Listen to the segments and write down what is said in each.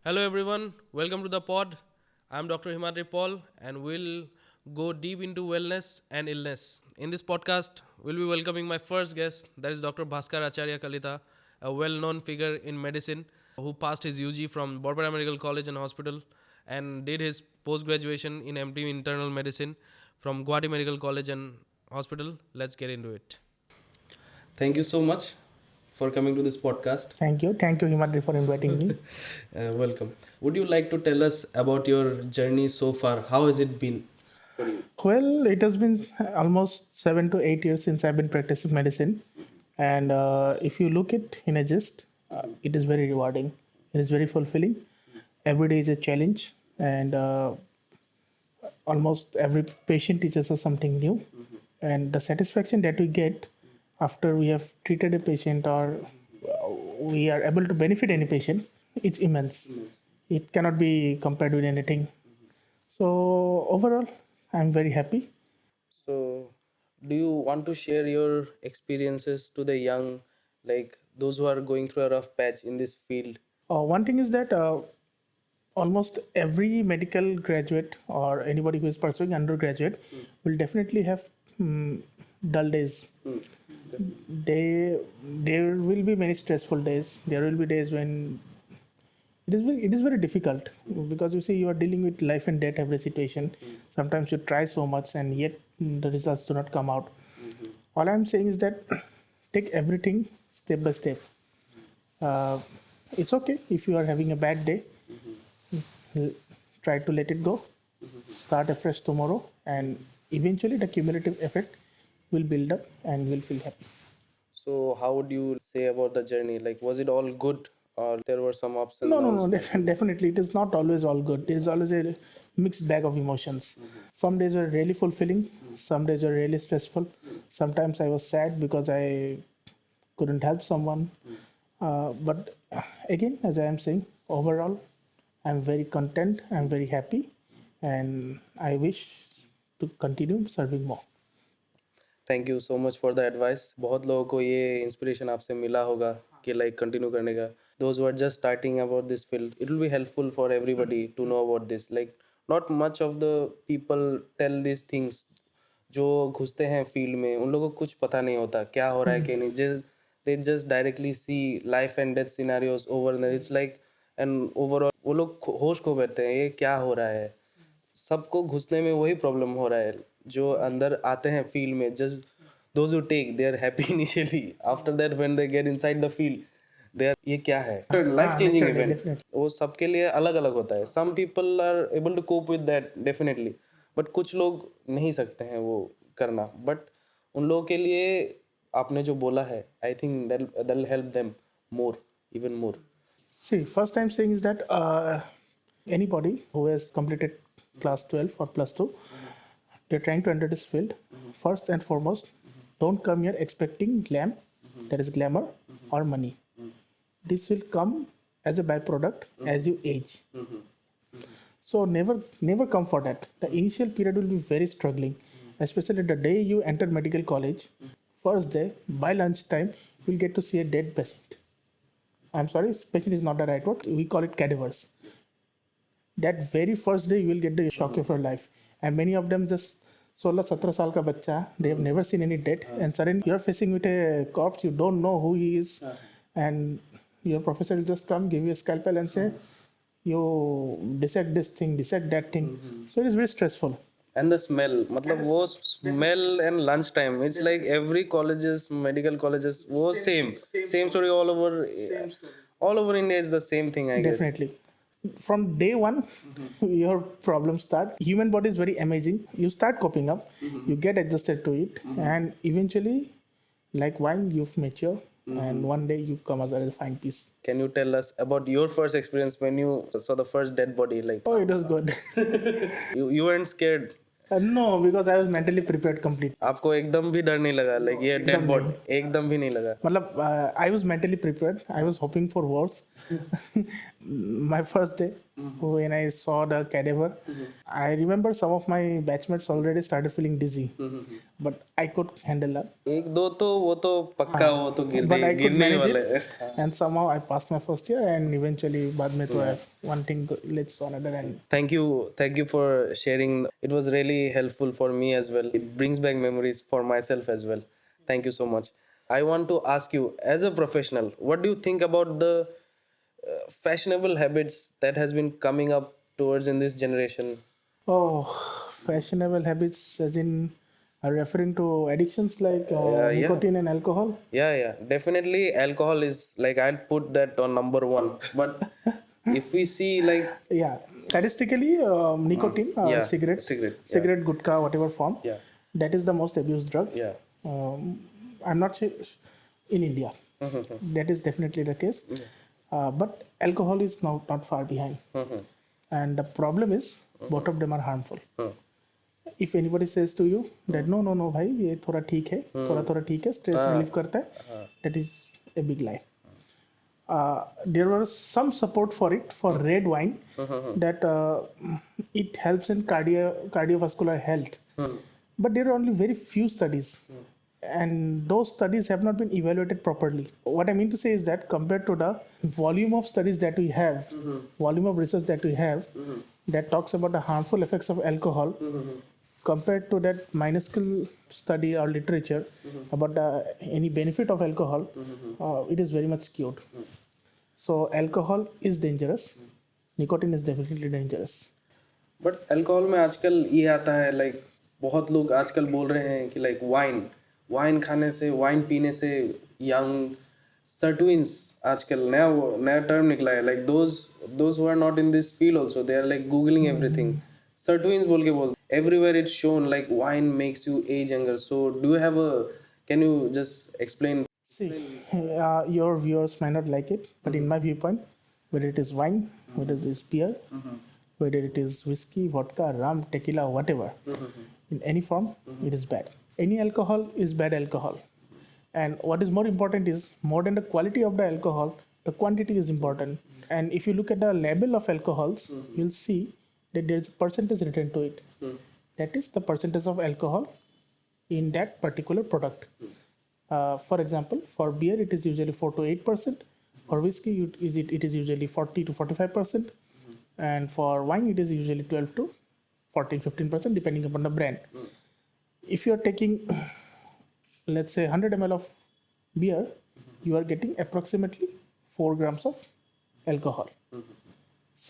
Hello, everyone. Welcome to the pod. I'm Dr. Himadri Paul, and we'll go deep into wellness and illness. In this podcast, we'll be welcoming my first guest, that is Dr. Bhaskar Acharya Kalita, a well known figure in medicine who passed his UG from Barbara Medical College and Hospital and did his post graduation in MD Internal Medicine from Guwahati Medical College and Hospital. Let's get into it. Thank you so much for coming to this podcast. Thank you. Thank you, Himadri, for inviting me. Welcome. Would you like to tell us about your journey so far? How has it been for you? Well, it has been almost 7 to 8 years since I've been practicing medicine. And if you look it in a gist, it is very rewarding. It is very fulfilling. Every day is a challenge. And almost every patient teaches us something new. And the satisfaction that we get after we have treated a patient or we are able to benefit any patient, it's immense. It cannot be compared with anything. So overall, I'm very happy. So, do you want to share your experiences to the young, like those who are going through a rough patch in this field? One thing is that almost every medical graduate or anybody who is pursuing undergraduate will definitely have dull days. They there will be many stressful days. There will be days when it is very difficult because you see you are dealing with life and death every situation. Sometimes you try so much and yet the results do not come out. All I'm saying is that take everything step by step. Uh, it's okay if you are having a bad day. l- Try to let it go. Start afresh tomorrow, and eventually the cumulative effect will build up and you will feel happy. So, how would you say about the journey? Like, was it all good, or there were some ups and No, no, downs? no. Definitely, it is not always all good. It is always a mixed bag of emotions. Some days are really fulfilling. Some days are really stressful. Sometimes I was sad because I couldn't help someone. But again, as I am saying, overall, I'm very content. I'm very happy, and I wish to continue serving more. Thank you so much for the advice बहुत लोगों को ये inspiration आपसे मिला होगा कि like continue करने का those were just starting about this field it will be helpful for everybody to know about this like not much of the people tell this things जो घुसते हैं फील्ड में उन लोगों को कुछ पता नहीं होता क्या हो रहा है कि नहीं just they just directly see life and death scenarios over it's like and overall वो लोग होश खो बैठते हैं ये क्या हो रहा है सबको घुसने में वही प्रॉब्लम हो रहा है जो अंदर आते हैं फील्ड में just those who take they are happy initially after that when they get inside the field they are ये क्या है life changing Naturally, event definitely. वो सबके लिए अलग अलग होता है some people are able to cope with that definitely but कुछ लोग नहीं सकते हैं वो करना बट उन लोगों के लिए आपने जो बोला है I think that help them more even more See, first I'm saying is that anybody who has completed class 12 or plus 2, they're trying to enter this field. First and foremost, don't come here expecting that is glamour, or money. This will come as a byproduct as you age. So never come for that. The initial period will be very struggling, especially the day you enter medical college. First day, by lunchtime, you'll get to see a dead patient. I'm sorry, patient is not the right word. We call it cadavers. That very first day, you will get the shock of your life. And many of them just 16-17 साल का बच्चा, they have never seen any death, and suddenly you're facing with a corpse, you don't know who he is, and your professor will just come, give you a scalpel, and say, you dissect this thing, dissect that thing. So it is very stressful. And the smell मतलब वो smell and lunch time it's like every colleges medical colleges वो same story all over India is the same thing I guess Definitely. From day one, your problems start. Human body is very amazing. You start coping up, you get adjusted to it, and eventually, like wine, you've mature, and one day you come as a fine piece. Can you tell us about your first experience when you saw the first dead body like Oh, it was good. You weren't scared No, because I was mentally prepared completely. आपको एकदम भी डर नहीं लगा like ये dead body एकदम भी नहीं लगा I was mentally prepared. I was hoping for worse. My first day, when I saw the cadaver. I remember some of my batchmates already started feeling dizzy, but I could handle that. एक दो तो वो तो पक्का, वो तो But I could गिरने ही manage वाले it, हैं. and somehow I passed my first year, and eventually बाद में तो one thing leads to another, and Thank you for sharing. It was really helpful for me as well. It brings back memories for myself as well. Thank you so much. I want to ask you, as a professional, what do you think about the fashionable habits that has been coming up towards in this generation? oh, fashionable habits as in are referring to addictions like Yeah. nicotine and alcohol. Yeah, definitely alcohol is like, I'll put that on number one. But if we see like, Yeah, statistically, nicotine, yeah, cigarette, cigarette, yeah, cigarette, gutka, whatever form, yeah, that is the most abused drug. yeah. Um, I'm not sure in India. That is definitely the case. But alcohol is now not far behind. And the problem is both of them are harmful. If anybody says to you that no भाई ये थोड़ा ठीक है, थोड़ा ठीक है, stress relief करता है, that is a big lie. There was some support for it for red wine that it helps in cardiovascular health, but there are only very few studies, and those studies have not been evaluated properly. What I mean to say is that compared to the volume of studies that we have, volume of research that we have, that talks about the harmful effects of alcohol, compared to that minuscule study or literature about any benefit of alcohol, it is very much skewed. So alcohol is dangerous. Nicotine is definitely dangerous. But alcohol में आजकल ये आता है, like बहुत लोग आजकल बोल रहे हैं कि लाइक वाइन खाने से, वाइन पीने से यंग सर्टविन्स, आजकल नया टर्म निकला है, like those who are not in this field also, they are like googling everything, sirtuins बोल के बोल, everywhere it's shown like wine makes you age younger. So do you have a, can you just explain? See, your viewers might not like it, but in my viewpoint, whether it is wine, whether it is beer, whether it is whiskey, vodka, rum, tequila, whatever, in any form, it is bad. Any alcohol is bad alcohol. And what is more important is more than the quality of the alcohol, the quantity is important. And if you look at the label of alcohols, you'll see that there's a percentage written to it. That is the percentage of alcohol in that particular product. For example, for beer it is usually 4 to 8%. For whiskey it is usually 40 to 45%, and for wine it is usually 12 to 14-15% depending upon the brand. If you are taking, let's say, 100 ml of beer, you are getting approximately 4 grams of alcohol.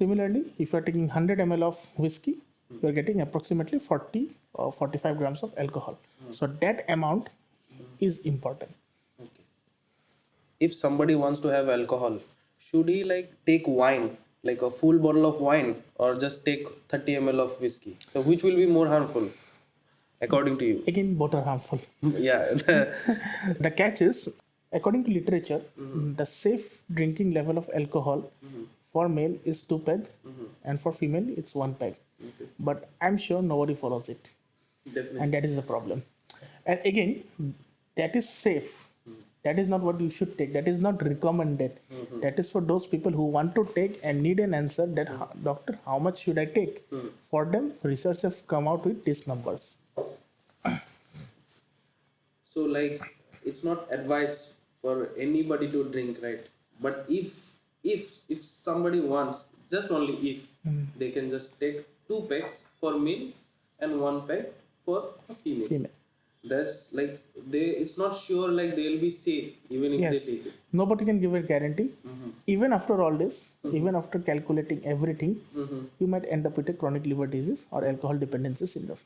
Similarly, if you are taking 100 ml of whiskey, you are getting approximately 40 or 45 grams of alcohol. So that amount is important. If somebody wants to have alcohol, should he like take wine, like a full bottle of wine, or just take 30 ml of whiskey? So which will be more harmful according to you? Again, both are harmful. Yeah. The catch is, according to literature, the safe drinking level of alcohol for male is 2 peg, and for female it's 1 peg. But I'm sure nobody follows it, Definitely. and that is the problem. And again, that is safe. That is not what you should take. That is not recommended. That is for those people who want to take and need an answer that, doctor, how much should I take? For them, research have come out with these numbers. So like, it's not advised for anybody to drink, right? But if somebody wants, just only if, they can just take 2 pegs for male and 1 peg for a female. Female. That's like, it's not sure like they'll be safe even if they Yes. take it. Nobody can give a guarantee. Even after all this, even after calculating everything, you might end up with a chronic liver disease or alcohol dependency syndrome.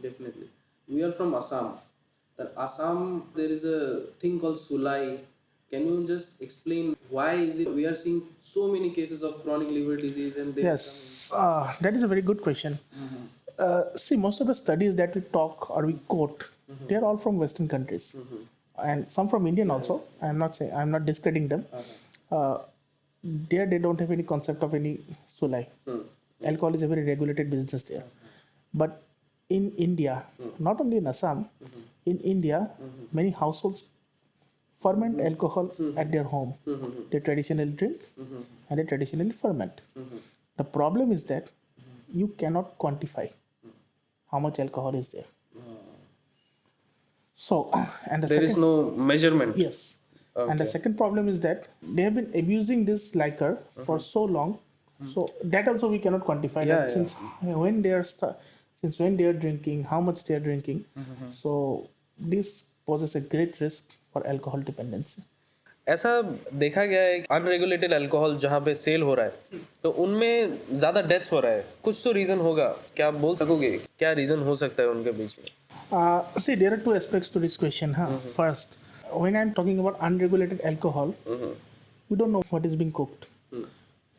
Definitely. We are from Assam. In Assam, there is a thing called Sulai. Can you just explain why is it we are seeing so many cases of chronic liver disease and they Yes, that is a very good question. See, most of the studies that we talk or we quote, they are all from Western countries, and some from Indian also. I'm not discrediting them. There they don't have any concept of any sulai. Alcohol is a very regulated business there. But in India, not only in Assam, in India, many households ferment alcohol at their home. They traditionally drink and they traditionally ferment. The problem is that you cannot quantify how much alcohol is there. So, and the There is second, no measurement. yes, and the Okay. second problem is that they have been abusing this liquor for so long. So that also we cannot quantify Yeah, that yeah. since when they are since when they are drinking, how much they are drinking. So this poses a great risk for alcohol dependency. ऐसा देखा गया है unregulated alcohol जहाँ पे cell हो रहा है तो उनमें ज़्यादा डेथ्स हो रहा है, कुछ तो रीज़न होगा, क्या आप बोल सकोगे क्या रीज़न हो सकता है उनके बीच में? See, there are two aspects to this question. First, when I'm talking about unregulated alcohol, we don't know what is being cooked.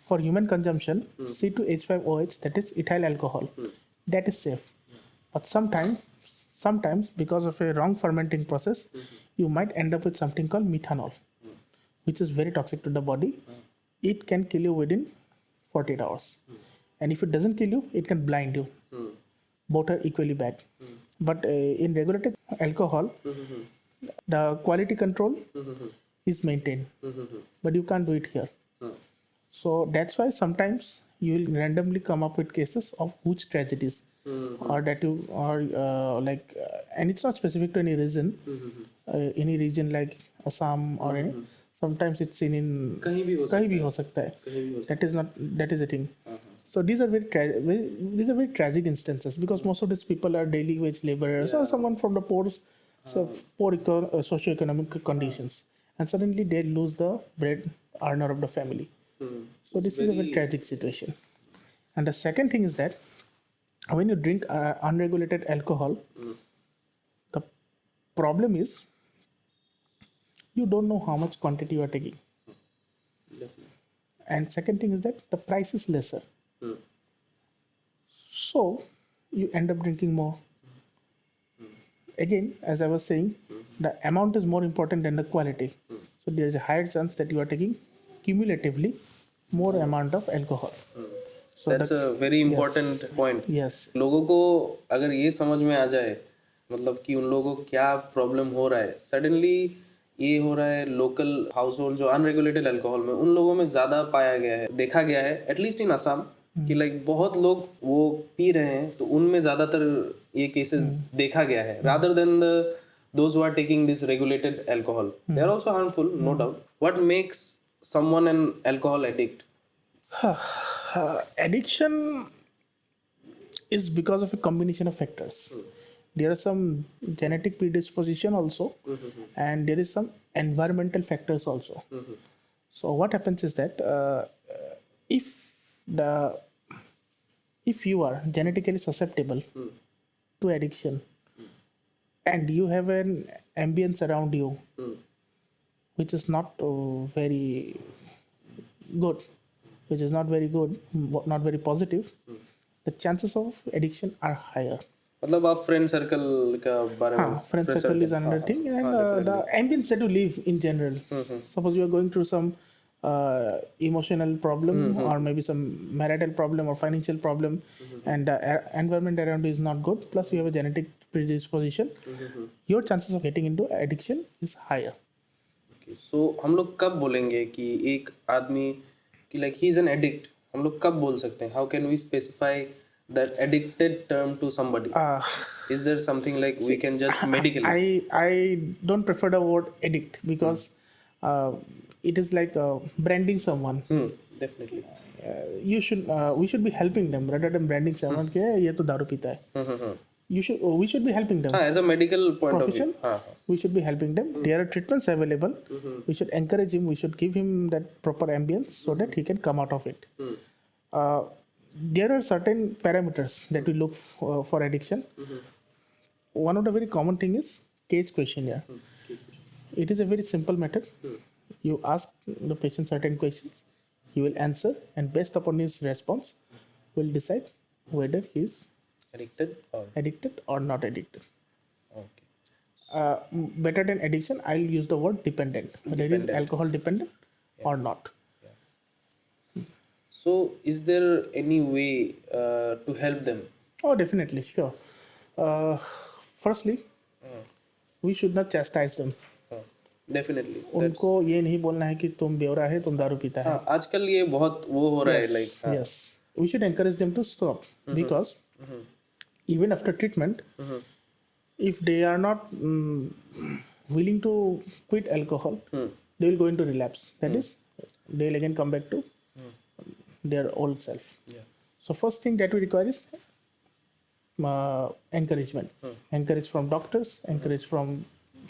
For human consumption, C2H5OH, that is ethyl alcohol, that is safe. But sometimes because of a wrong fermenting process, you might end up with something called methanol, which is very toxic to the body. It can kill you within 48 hours. And if it doesn't kill you, it can blind you. Both are equally bad. But in regulated alcohol, the quality control is maintained, but you can't do it here. So that's why sometimes you will randomly come up with cases of huge tragedies, or that you or and it's not specific to any region like Assam or any. Sometimes it's seen in कहीं भी हो कहीं भी हो सकता है. कहीं भी हो That is the thing. So these are these are very tragic instances because most of these people are daily wage laborers or someone from the poor socioeconomic conditions, and suddenly they lose the bread earner of the family. So this is a very tragic situation. And the second thing is that when you drink unregulated alcohol, the problem is you don't know how much quantity you are taking. And second thing is that the price is lesser. So you end up drinking more. Again, as I was saying, the amount is more important than the quality. So there is a higher chance that you are taking cumulatively more amount of alcohol. So that's a very important point. yes, लोगों को अगर ये समझ में आ जाए मतलब कि उन लोगों को क्या प्रॉब्लम हो रहा है, सडनली ये हो रहा है लोकल हाउस होल्ड जो अनरेगुलेटेड अल्कोहल में उन लोगों में ज़्यादा पाया गया है, देखा गया है एटलीस्ट इन असम कि लाइक बहुत लोग वो पी रहे हैं तो उनमें ज़्यादातर ये केसेस देखा गया है rather than those who are taking this regulated alcohol. They are also harmful, no doubt. What makes someone an alcohol addict? addiction is because of a combination of factors. There are some genetic predisposition also, and there is some environmental factors also. So what happens is that if the if you are genetically susceptible to addiction and you have an ambience around you which is not very good, which is not very good, not very positive, the chances of addiction are higher. मतलब आप friend circle का बारे में Friend circle is another thing, and the ambience that you live in general. Suppose you are going through some emotional problem or maybe some marital problem or financial problem, and the environment around you is not good. Plus, you have a genetic predisposition. Your chances of getting into addiction is higher. सो हम लोग कब बोलेंगे कि एक आदमी कि like he is an addict, हम लोग कब बोल सकते हैं? How can we specify that addicted term to somebody? Is there something like we can just medically? I don't prefer the word addict because it is like branding someone. Definitely. We should be helping them rather than branding someone के ये तो दारू पीता है. We should be helping them. हाँ, as a medical point of view. Profession, we should be helping them. There are treatments available. We should encourage him. We should give him that proper ambience so that he can come out of it. There are certain parameters that we look for addiction. One of the very common thing is cage questionnaire. It is a very simple method. You ask the patient certain questions. He will answer, and based upon his response, will decide whether he is addicted or not addicted. okay. Better than addiction, I'll use the word dependent. Whether it is alcohol dependent or not. So is there any way to help them? Oh, definitely, sure. Firstly, we should not chastise them. Definitely उनको ये नहीं बोलना है कि तुम बेवड़ा है, तुम दारू पीता है. हाँ आजकल ये बहुत वो हो रहा है लाइक हाँ Yes, we should encourage them to stop, because even after treatment, if they are not willing to quit alcohol, they will go into relapse. That is, they will again come back to their old self. Yeah. So first thing that we require is encouragement. Encourage from doctors, encourage from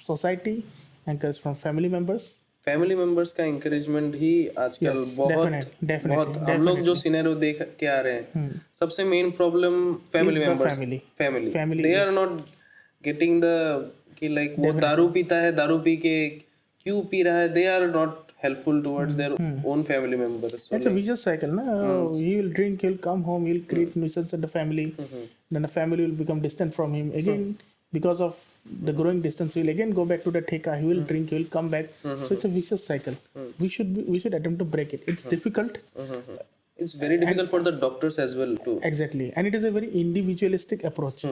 society, encourage from family members. Family members का encouragement ही आजकल Yes, बहुत definitely, बहुत हम लोग जो definitely. Scenario देख के आ रहे हैं सबसे main problem family Is the members family. Family Family they are is- not getting the कि लाइक वो दारू पीता है दारू पी के क्यों पी रहा है they are not helpful towards their own family members so It's a vicious cycle, na? He will drink, he'll come home, he'll create nuisance in the family. Then the family will become distant from him. Again, because of the growing distance, he'll again go back to the theka. He will drink, he will come back. So it's a vicious cycle. We should attempt to break it. It's difficult. it's very difficult for the doctors as well too Exactly. And it is a very individualistic approach.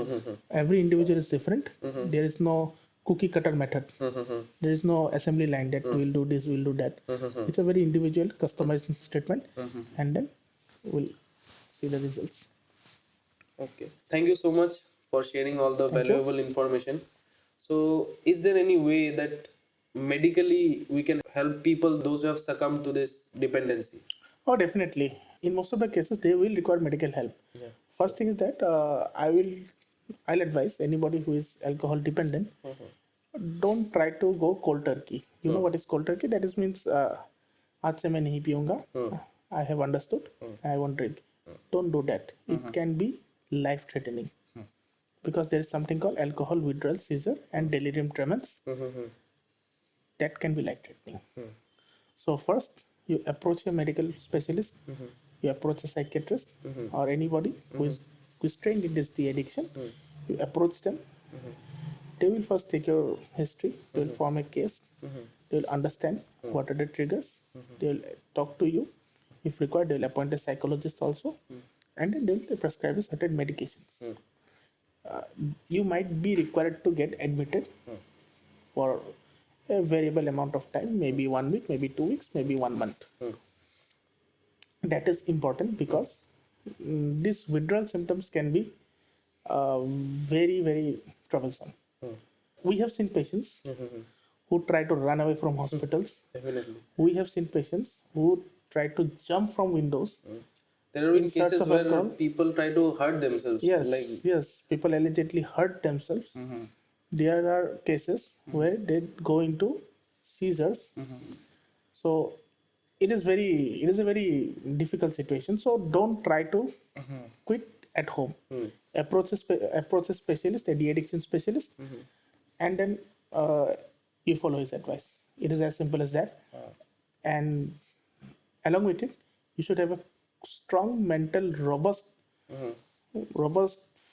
Every individual is different. There is no cookie cutter method. There is no assembly line that we'll do this, we'll do that. It's a very individual, customized statement. And then we'll see the results. okay thank you so much for sharing all the valuable information so is there any way that medically we can help people those who have succumbed to this dependency Oh, definitely. In most of the cases, they will require medical help. Yeah. First thing is that I'll advise anybody who is alcohol dependent, don't try to go cold turkey. You know what is cold turkey? That is means आज से मैं नहीं पीऊंगा. I have understood. I won't drink. Don't do that. It can be life threatening because there is something called alcohol withdrawal seizure and delirium tremens. That can be life threatening. So first, you approach a medical specialist, you approach a psychiatrist or anybody who is trained in this de-addiction. You approach them. They will first take your history. They will form a case. They will understand what are the triggers. They will talk to you. If required, they will appoint a psychologist also, and then they will prescribe you certain medications. You might be required to get admitted for a variable amount of time, maybe 1 week, maybe 2 weeks, maybe 1 month. That is important because these withdrawal symptoms can be very, very troublesome. We have seen patients who try to run away from hospitals. definitely We have seen patients who try to jump from windows. there have been In search cases of where alcohol. people try to hurt themselves Yes, like yes, people allegedly hurt themselves. There are cases where they go into seizures. So it is a very difficult situation. So don't try to quit at home. Approach a specialist, a de-addiction specialist, and then you follow his advice. It is as simple as that. And along with it, you should have a strong mental, robust,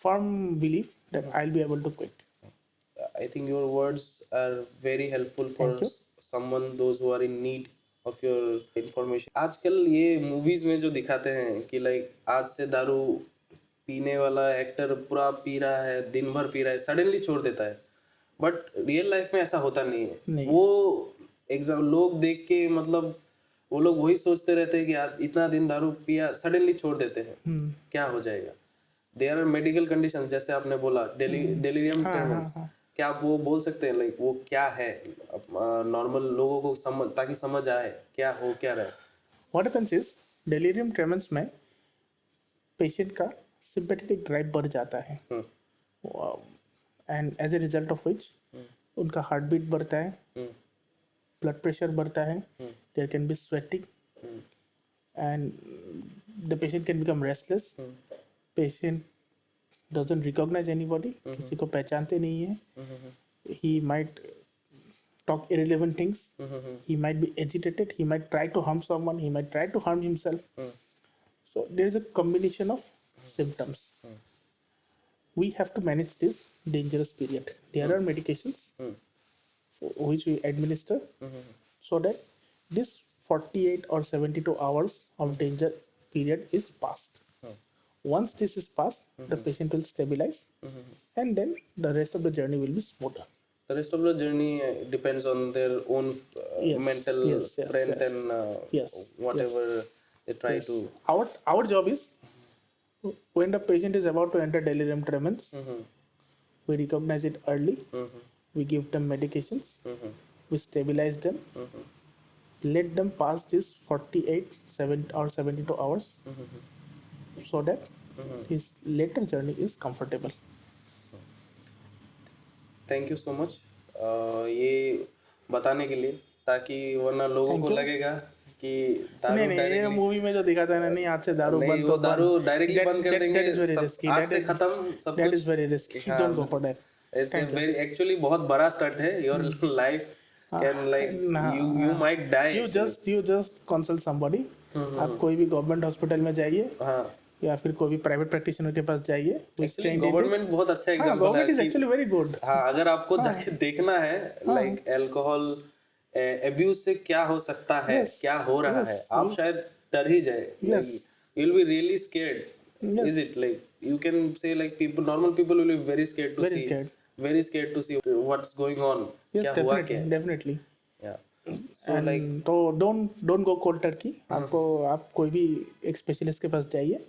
firm belief that I'll be able to quit. I think your words are very helpful for Thank you. someone those who are in need of your information. आजकल ये movies में जो दिखाते हैं कि like आज से दारू पीने वाला एक्टर पूरा पी रहा है दिन भर पी रहा है सडनली छोड़ देता है बट रियल लाइफ में ऐसा होता नहीं है नहीं। वो एग्जाम लोग देख के मतलब वो लोग वही सोचते रहते हैं कि यार इतना दिन दारू पिया सडनली छोड़ देते हैं क्या हो जाएगा देयर आर मेडिकल कंडीशन जैसे आपने बोला डेलीरियम ट्रेमेंस क्या आप वो बोल सकते हैं लाइक वो क्या है नॉर्मल लोगों को समझ ताकि समझ आए क्या हो क्या रहा है What happens is delirium tremens में पेशेंट का sympathetic drive बढ़ जाता है and as a result of which उनका हार्ट बीट बढ़ता है ब्लड प्रेशर बढ़ता है there can be sweating and the patient can become restless patient doesn't recognize anybody किसी को पहचानते नहीं है he might talk irrelevant things he might be agitated he might try to harm someone he might try to harm himself so there is a combination of symptoms we have to manage this dangerous period there are medications which we administer so that this 48 or 72 hours of danger period is passed once this is passed the patient will stabilize and then the rest of the journey will be smoother The rest of the journey depends on their own Yes, mental yes, yes, strength yes. and Yes, whatever they try yes. to. Our job is, when the patient is about to enter delirium tremens, Mhm, we recognize it early. mhm, We give them medications. mhm, We stabilize them. mhm, Let them pass this 48, 7 or 72 hours, so that mhm. his later journey is comfortable. Thank you so much ये बताने के लिए, ताकि वरना लोगों Thank को you. लगेगा कि नहीं दारू नहीं, ये डायरेक्टली, मूवी में जो दिखाता है ना, नहीं आज से दारू नहीं बंद वो तो दारू बंद. डायरेक्टली बंद कर देंगे, That is very सब risky. आज से खत्म सब That कुछ. is very risky. हाँ, Don't go for that. ऐसे Thank you. वेरी एक्चुअली बहुत बड़ा स्टंट है. Your life can like you might die You just consult somebody. आप कोई भी गवर्नमेंट हॉस्पिटल में जाइए, हाँ, या फिर कोई भी प्राइवेट प्रैक्टिशनर के पास जाइए. एक्चुअली गवर्नमेंट बहुत अच्छा हाँ, एग्जांपल है गवर्नमेंट इज कि एक्चुअली वेरी गुड. हाँ, अगर आपको जाके देखना है लाइक अल्कोहल अब्यूज से क्या हो सकता है, Yes, क्या हो रहा yes, है, आप शायद डर ही जाए. Yes. Like you will be really scared. Yes. Is it like you can say like people, normal people will be very scared to Very see, scared. very scared to see what's going on. Yes, क्या हुआ क्या है. definitely. Yeah. So like and तो don't go cold Turkey. आपको आप कोई भी एक स्पेशलिस्ट के पास जाइए,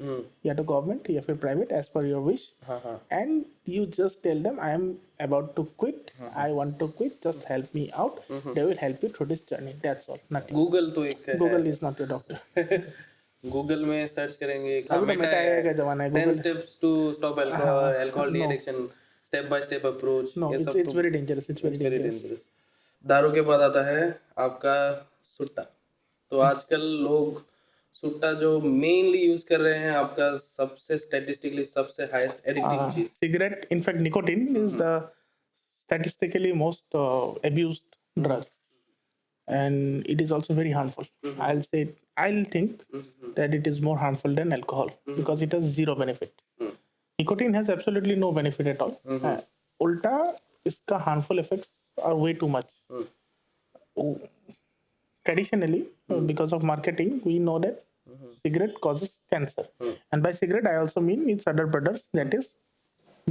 या तो गवर्नमेंट या फिर private, as per your wish. हाँ हाँ and you just tell them, I am about to quit, I want to quit, just help me out. They will help you through this journey. That's all, nothing. Google तो एक Google is not your doctor. Google में search करेंगे, अभी तो Meta AI का जमाना है. 10 Google, steps to stop alcohol no. addiction, step by step approach. नो, ये सब इट्स तो very dangerous. It's very very dangerous. dangerous. दारू के बाद आता है आपका सुट्टा. तो आजकल लोग सुट्टा जो मेनली यूज कर रहे हैं, आपका सबसे स्टैटिस्टिकली सबसे हाईएस्ट एडिक्टिव चीज. Cigarette, in fact, nicotine is the statistically most abused drug, and it is also very harmful. I'll think that it is more harmful than alcohol, because it has zero benefit. Nicotine has absolutely no benefit at all. Ulta, इसका harmful effects are way too much. Traditionally, because of marketing, we know that cigarette causes cancer. And by cigarette, I also mean its other brothers, that is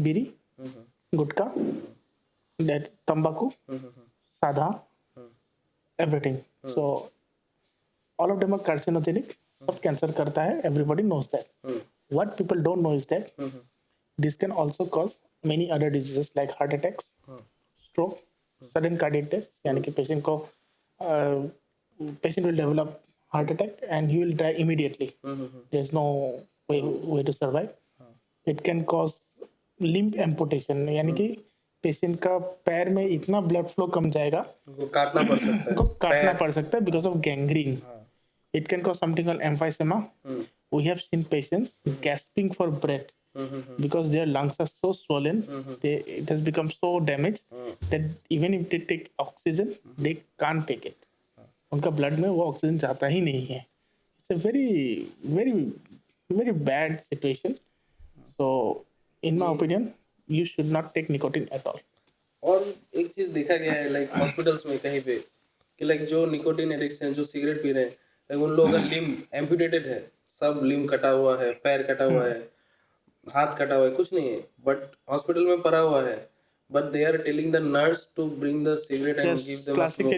biri, gutka, that tambaku, sadha, everything. So all of them are carcinogenic. सब cancer करता है. Everybody knows that. What people don't know is that this can also cause many other diseases like heart attacks, stroke, sudden cardiac death. यानी कि patient will develop heart attack and he will die immediately. There's no way to survive. It can cause limb amputation. यानी कि patient का पैर में इतना blood flow कम जाएगा, उनको काटना पड़ सकता है. उनको काटना पड़ सकता है because of gangrene. It can cause something called emphysema. We have seen patients gasping for breath because their lungs are so swollen. It has become so damaged that even if they take oxygen, they can't take it. उनका blood में वो oxygen जाता ही नहीं है. It's a very very very bad situation. So in my opinion, you should not take nicotine at all. और एक चीज देखा गया है लाइक हॉस्पिटल्स में कहीं पे कि लाइक जो निकोटिन एडिक्ट हैं, जो सिगरेट पी रहे हैं, like, उन लोगों का लिम्ब एम्पुटेटेड है, सब लिम्ब कटा हुआ है, पैर कटा हुआ है, हाथ कटा हुआ है, कुछ नहीं है, बट हॉस्पिटल में पड़ा हुआ है. But they are telling the nurse to bring the cigarette and give them a smoke.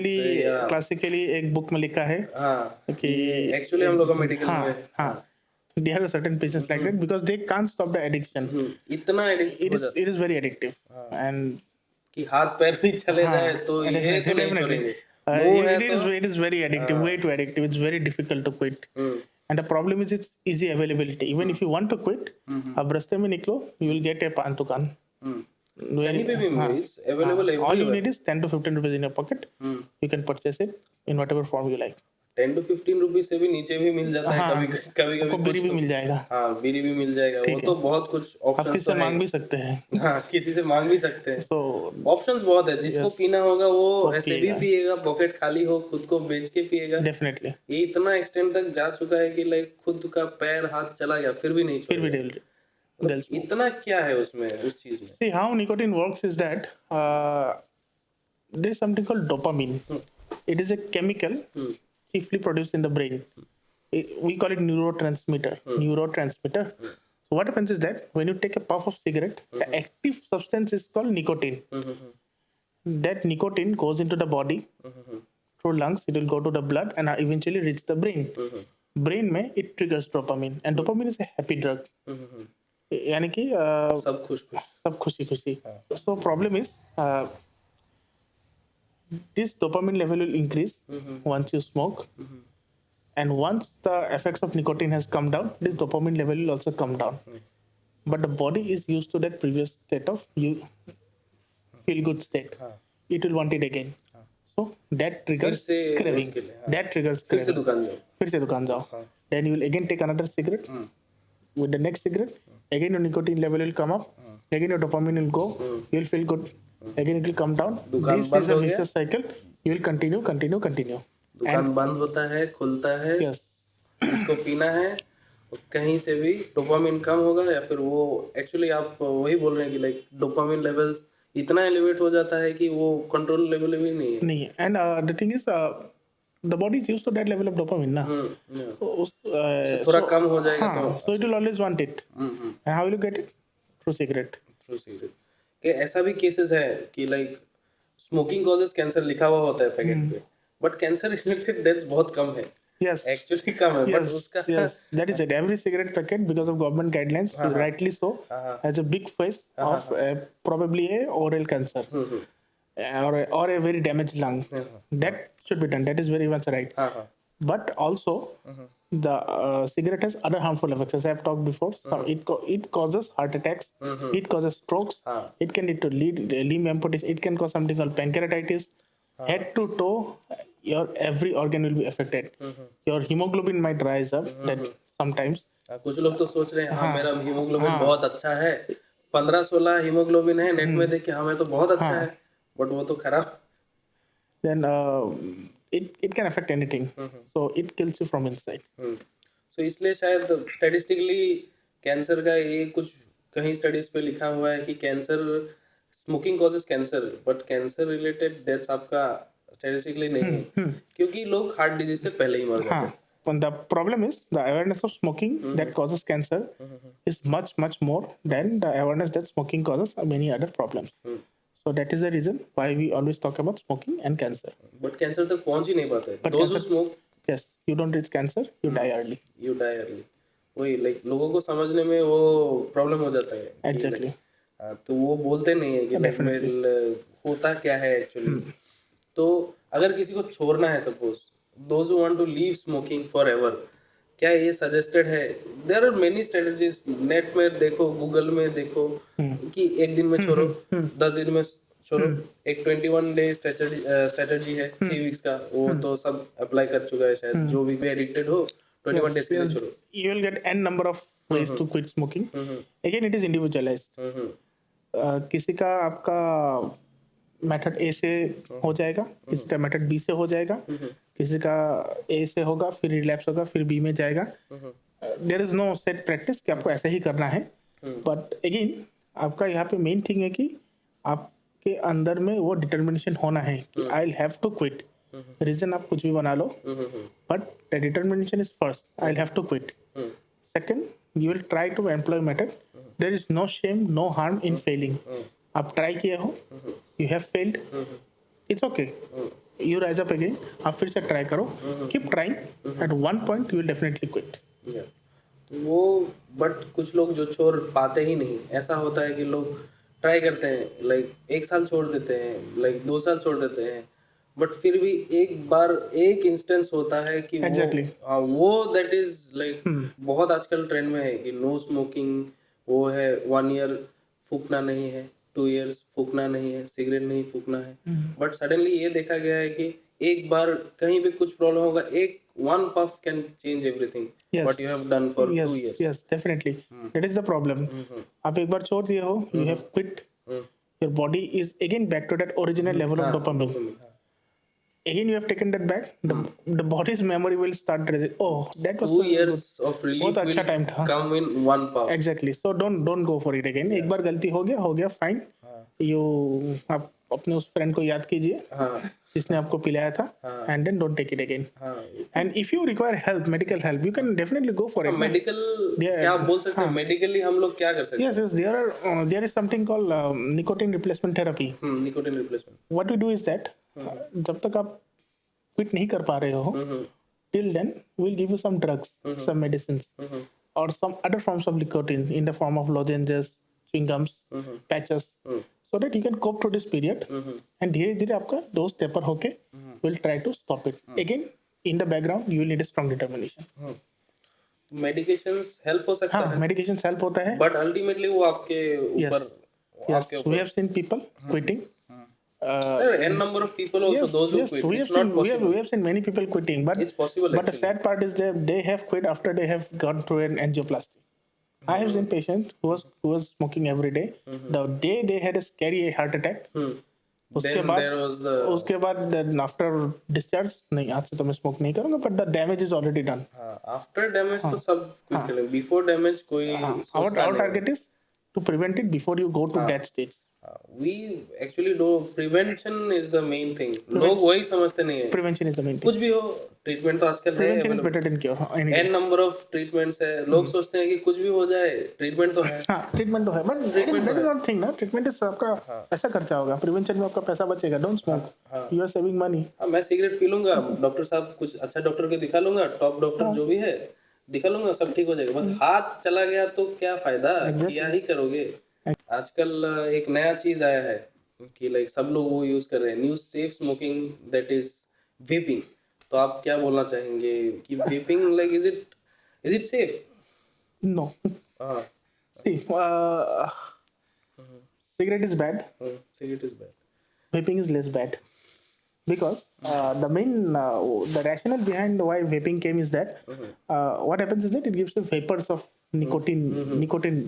Classically एक बुक में लिखा है हाँ कि एक्चुअली हम लोग का मेडिकल में हाँ, there are certain patients like that because they can't stop the addiction. इतना addict It is very addictive. And कि हाथ पैर भी चले जाए तो ये तो नहीं छोड़ेंगे. मुंह है तो it is very addictive, way too addictive. It's very difficult to quit. And the problem is its easy availability. Even if you want to quit, अब रास्ते में निकलो, you will get a पान दुकान. कहीं पे भी मिल अवेलेबल है. All you need is 10 to 15 rupees in your pocket. You can purchase it in whatever form you like. 10 to 15 rupees से भी नीचे भी मिल जाता है. कभी कभी आपको बीड़ी भी मिल जाएगा. हाँ, बीड़ी भी मिल जाएगा. वो तो बहुत कुछ आप ऑप्शंस किसी से मांग भी सकते हैं. हाँ, किसी से मांग भी सकते हैं. So ऑप्शंस बहुत है. जिसको पीना होगा वो ऐसे भी पिएगा, पॉकेट खाली हो, खुद को बेच के पिएगा. definitely. ये इतना एक्सटेंड तक जा चुका है कि लाइक खुद का पैर हाथ चला गया फिर भी नहीं फिर भी छोड़ेगा. मतलब इतना क्या है उसमें, उस चीज में. See how nicotine works is that there is something called dopamine. It is a chemical chiefly produced in the brain. We call it neurotransmitter. So what happens is that when you take a puff of cigarette, the active substance is called nicotine. that nicotine goes into the body through lungs, it will go to the blood and eventually reach the brain. Brain में it triggers dopamine and dopamine is a happy drug. यानी कि सब खुश खुश सब खुशी खुशी. So problem is this dopamine level will increase once you smoke, and once the effects of nicotine has come down, this dopamine level will also come down. But the body is used to that previous state of you feel good state. It will want it again. So that triggers से craving. उसके लिए, That triggers फिर से craving. दुकान जाओ फिर से दुकान जाओ. Then you will again take another cigarette. With the next cigarette, again your nicotine level will come up. Again your dopamine will go. You will feel good. Again it will come down. दुकान This बंद is a हो गया. vicious cycle. You will continue. दुकान बंद होता है खुलता है Yes. उसको पीना है कहीं से भी डोपामिन कम होगा या फिर वो एक्चुअली आप वही बोल रहे हैं कि लाइक डोपामिन लेवल्स इतना एलिवेट हो जाता है कि वो कंट्रोल लेवल भी नहीं है नहीं. And the thing is, the body is used to that level of dopamine ना. yeah. तो थोड़ा कम हो जाएगा हाँ, तो so it will always want it. And how will you get it? Through cigarette. Through cigarette कि ऐसा भी केसेस है कि लाइक स्मोकिंग कॉजेस कैंसर लिखा हुआ होता है पैकेट पे बट कैंसर रिलेटेड डेथ्स बहुत कम है Yes. एक्चुअली कम है बट Yes, उसका yes, that is it. Every cigarette packet, because of government guidelines, rightly so, has a big face of probably a oral cancer or a very damaged lung. That should be done. That is very much right. हाँ हाँ But also, the cigarette has other harmful effects, as I have talked before. So it causes heart attacks. It causes strokes. It can lead to limb amputation. It can cause something called pancreatitis. Head to toe, your every organ will be affected. Your hemoglobin might rise up. That sometimes. कुछ लोग तो सोच रहे हैं हाँ मेरा haemoglobin बहुत अच्छा है 15-16 हीमोग्लोबिन है नेट में देख के हाँ मैं तो बहुत अच्छा है बट वो तो खराब Then it can affect anything. So it kills you from inside. सो इसलिए शायद स्टैटिस्टिकली कैंसर का ये कुछ कहीं स्टडीज पे लिखा हुआ है कि cancer smoking causes cancer but cancer related deaths आपका स्टैटिस्टिकली नहीं है क्योंकि लोग हार्ट डिजीज से पहले ही मर जाते हैं But the problem is the awareness of smoking that causes cancer is much more than the awareness that smoking causes many other problems. So that is the reason why we always talk about smoking and cancer. But cancer तक पहुंच ही नहीं पाते But those who cancer- smoke Yes, you don't reach cancer, you die early. You die early वही like लोगों को समझने में वो प्रॉब्लम हो जाता है कि Exactly. like, तो वो बोलते नहीं है कि like, well, होता क्या है एक्चुअली तो अगर किसी को छोड़ना है suppose those who want to leave smoking for ever क्या ये सजेस्टेड है there are many strategies net में देखो गूगल में देखो कि एक दिन में छोड़ो 10 दिन में छोड़ो एक 21 डे स्ट्रेटजी है 3 वीक्स का वो तो सब अप्लाई कर चुका है शायद जो भी एडिक्टेड हो 21 डेज के लिए छोड़ो You will get n number of ways to quit smoking. Again, it is individualized. किसी का आपका मेथड ए से हो जाएगा किसी का मेथड बी से हो जाएगा किसी का ए से होगा फिर रिलैप्स होगा फिर बी में जाएगा there is no set practice कि आपको ऐसा ही करना है बट अगेन आपका यहाँ पे मेन थिंग है कि आपके अंदर में वो डिटर्मिनेशन होना है कि I have to quit reason आप कुछ भी बना लो but the determination is first I have to quit second you will try to employ method there is no shame no harm in failing आप ट्राई किए हो you have failed it's okay you rise up again आप फिर से try करो keep trying at one point you will definitely quit वो but कुछ लोग जो छोड़ पाते ही नहीं ऐसा होता है कि लोग ट्राई करते हैं लाइक 1 साल छोड़ देते हैं लाइक 2 साल छोड़ देते हैं बट फिर भी एक बार एक इंस्टेंस होता है कि Exactly. वो दैट इज लाइक बहुत आजकल ट्रेंड में है कि नो स्मोकिंग वो है 1 ईयर फूकना नहीं है 2 इयर्स फूकना नहीं है सिगरेट नहीं फूकना है बट सडनली ये देखा गया है कि एक बार कहीं भी कुछ प्रॉब्लम होगा एक one puff can change everything what you have done for 2 years yes definitely that is the problem आप एक बार छोड़ दिए हो you have quit your body is again back to that original level of dopamine again you have taken that back the body's memory will start oh that was 2 so years good. of relief बहुत अच्छा will time था come in one puff exactly so don't go for it again एक बार गलती हो गया fine you आप अपने उस फ्रेंड को याद कीजिए हाँ जिसने आपको पिलाया था, हाँ। and then don't take it again. हाँ And if you require help, medical help, you can definitely go for it. Medical Yeah. क्या आप बोल सकते हैं मेडिकली हम लोग क्या कर सकते Yes, yes, there is something called nicotine replacement therapy. हैं nicotine replacement What we do is that जब तक आप quit नहीं कर पा रहे हो, till then we'll give you some drugs, some medicines, or some other forms of nicotine in the form of lozenges, chewing gums, patches, so that you can cope through this period. And धीरे धीरे आपका dose taper होके will try to stop it. Again, in the background, you will need a strong determination. Medications help हो सकता हाँ, है medications help होता है. बट अल्टीमेटली वो आपके ऊपर Yes, आपके we have seen people quitting. n number of people also Yes, those who yes, quit we have it's not seen possible we have seen many people quitting, but it's possible but the actually. sad part is that they have quit after they have gone through an angioplasty. I have seen patients who was smoking every day. The day they had a scary heart attack, उसके then बाद there was the उसके बाद then after discharge नहीं आज से तो मैं smoke नहीं करूंगा, but the damage is already done. After damage तो सब क्विट करें बिफोर डैमेज कोई Our सोचता नहीं target is to prevent it before you go to that stage. We actually do prevention is the main thing लोग वही समझते नहीं है Prevention is the main thing. कुछ भी हो ट्रीटमेंट तो आजकल है Prevention is better than cure. Any n number of treatments है लोग सोचते हैं कि कुछ भी हो जाए ट्रीटमेंट तो है हाँ ट्रीटमेंट तो है but that is not thing ना ट्रीटमेंट इज आपका पैसा खर्चा होगा प्रिवेंशन में आपका पैसा बचेगा don't smoke you are saving money हाँ मैं सिगरेट पी लूंगा डॉक्टर साहब कुछ अच्छा डॉक्टर को दिखा लूंगा टॉप डॉक्टर जो भी है दिखा लूंगा सब ठीक हो जाएगा बस हाथ चला गया तो क्या फायदा क्या ही करोगे आजकल एक नया चीज आया है कि लाइक सब लोग वो यूज कर रहे हैं new safe smoking that is vaping तो आप क्या बोलना चाहेंगे कि vaping like is it safe no हाँ see cigarette is bad cigarette is bad vaping is less bad because the main the rationale behind why vaping came is that what happens is that it gives you vapors of nicotine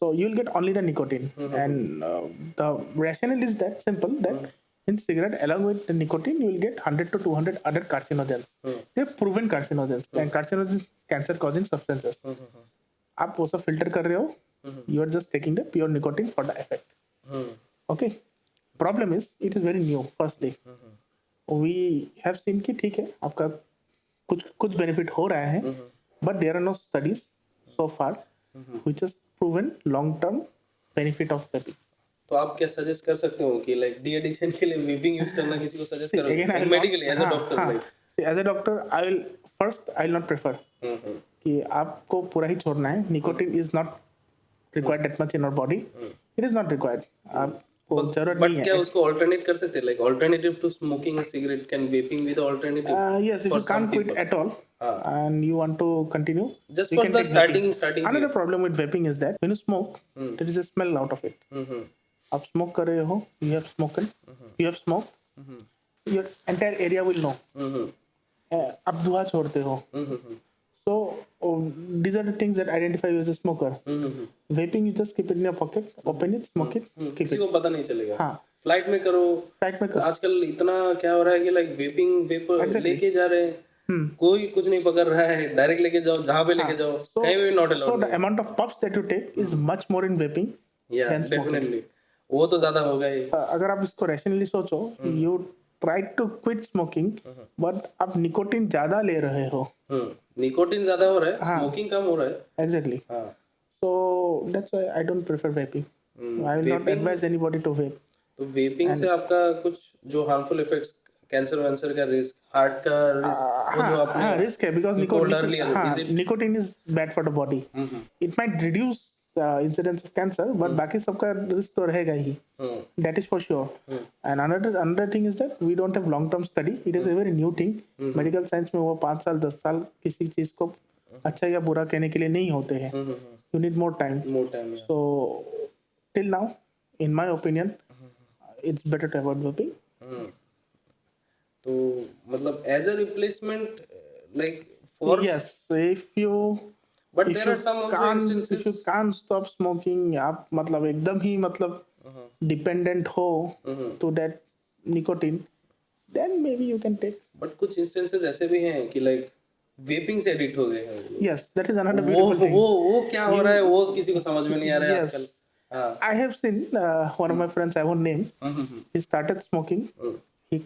so you'll get only the nicotine and the rationale is that simple that in cigarette along with the nicotine you will get 100 to 200 other carcinogens they're proven carcinogens and carcinogens cancer causing substances आप वो सब filter कर रहे हो you are just taking the pure nicotine for the effect okay problem is it is very new firstly we have seen कि ठीक है आपका कुछ benefit हो रहा है but there are no studies so far which has proven long term benefit of vaping तो आप क्या सजेस्ट कर सकते हो कि लाइक डी एडिक्शन के लिए वेपिंग यूज करना किसी को सजेस्ट again I करोगे will medically as a doctor like see, as a doctor I will not prefer कि आपको पूरा ही छोड़ना है nicotine is not required that much in our body it is not required आपको जरूरत बट नहीं क्या है उसको अल्टरनेट कर सकते हैं like alternative to smoking a cigarette can vaping be the alternative yes if you can't quit at all and you want to continue just you for can the take vaping. Starting Another problem with vaping is that when you smoke there is a smell out of it आप smoke कर रहे हो you have smoked your entire area will know आप धुआं छोड़ते हो so these are the things that identify you as a smoker vaping you just keep it in your pocket open it smoke it keep किसी it को पता नहीं चलेगा हाँ फ्लाइट में करो फ्लाइट में कर आजकल इतना क्या हो रहा है कि लाइक वेपिंग वेपर लेके जा रहे हैं कोई कुछ नहीं पकड़ रहा है डायरेक्ट लेके जाओ जहाँ पे लेके जाओ कहीं भी not so allowed the amount of puffs that you take is much more in vaping या डेफिनेटली वो तो ज्यादा होगा ही अगर आप इसको रैशनली सोचो you try to quit smoking but आप निकोटिन ज्यादा ले रहे हो निकोटिन ज्यादा हो रहा है स्मोकिंग कम हो रहा है एग्जैक्टली हाँ so that's why I don't prefer vaping I will not advise anybody to vape तो वेपिंग से आपका कुछ जो हार्मफुल इफेक्ट्स कैंसर वैंसर का रिस्क हार्ट का रिस्क वो जो आपने हाँ रिस्क है because nicotine is bad for the body it might reduce incidence of cancer but बाकी सबका रिस्क तो रहेगा ही that is for sure and another thing is that we don't have long term study it is a very new thing medical science में वो 5 साल 10 साल किसी चीज को अच्छा या बुरा कहने के लिए नहीं होते हैं you need more time so till now in my opinion it's better to avoid vaping तो मतलब as a replacement like for yes if you but if there you are some also can't if you instances can't stop smoking आप मतलब एकदम ही मतलब dependent हो to that nicotine then maybe you can take but कुछ instances ऐसे भी हैं कि लाइक वेपिंग से एडिक्ट हो गए हैं yes that is another वो beautiful thing वो क्या हो रहा है वो किसी को समझ में नहीं आ रहा है Yes. आजकल हाँ I have seen one of my friends I won't name he started smoking he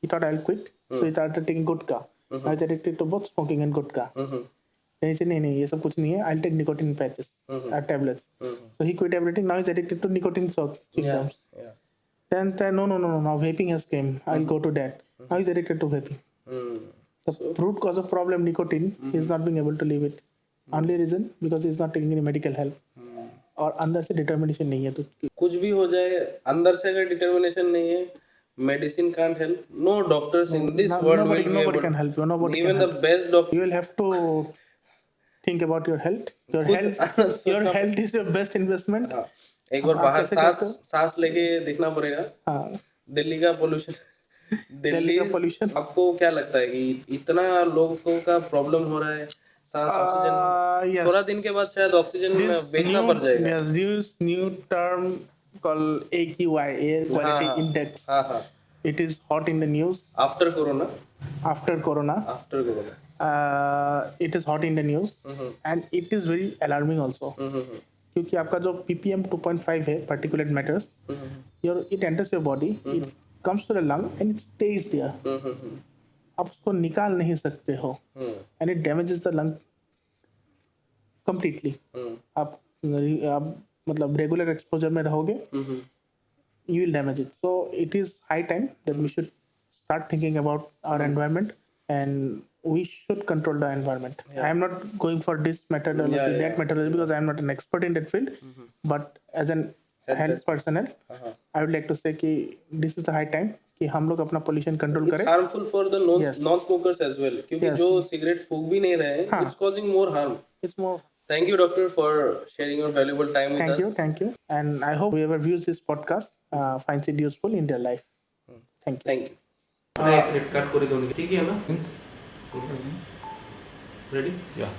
He thought I'll quit, so he started taking gutka. I was addicted to both smoking and gutka. Then he said, नहीं ये सब कुछ नहीं है. I'll take nicotine patches, tablets. So he quit everything. Now he's addicted to nicotine chewing Yeah. gums. Yeah. Then said, no. Now vaping has came. I'll go to that. Now he's addicted to vaping. The root cause of problem nicotine. He's not being able to leave it. Only reason because he's not taking any medical help. और अंदर से determination नहीं है तो कुछ भी हो जाए, अंदर से अगर डिटर्मिनेशन नहीं है, medicine can't help. No doctors in this world nobody, will be nobody able. can help you. Nobody Even can the help. best doctor. You will have to think about your health. Your सोचना- health is your best investment. हाँ, एक बार आप बाहर कैसे करते हो? सांस लेके देखना पड़ेगा. हाँ, दिल्ली का पोल्यूशन. दिल्ली का pollution. आपको क्या लगता है कि इतना लोगों का प्रॉब्लम हो रहा है, सांस ऑक्सीजन, yes. थोड़ा दिन के बाद शायद ऑक्सीजन This बेचना पड़ जाएगा. yes, this new term called AQI, Air Quality हाँ, Index. हाँ हाँ. It is hot in the news after corona. after Corona. After corona. It is hot in the news and it is very alarming also. क्योंकि आपका जो ppm 2.5 है particulate matters, it enters your body, it comes to the lung and it stays there. आप उसको निकाल नहीं सकते हो and it damages the lung completely. आप मतलब रेगुलर एक्सपोजर में रहोगे, you will damage it. So it is high time that we should start thinking about our environment and we should control the environment. I am not going for this methodology, that methodology, because I am not an expert in that field. But as an health personnel, I would like to say कि this is the high time कि हम लोग अपना pollution control It's करें. harmful for the non-smokers as well, क्योंकि जो cigarette फूंक भी नहीं रहे हैं, it's causing more harm. It's more. Thank you, doctor, for sharing your valuable time with us. Thank you. And I hope whoever views this podcast finds it useful in their life. Thank you. Thank you. एक minute cut করে দাও, ঠিক है ना? Ready? Yeah.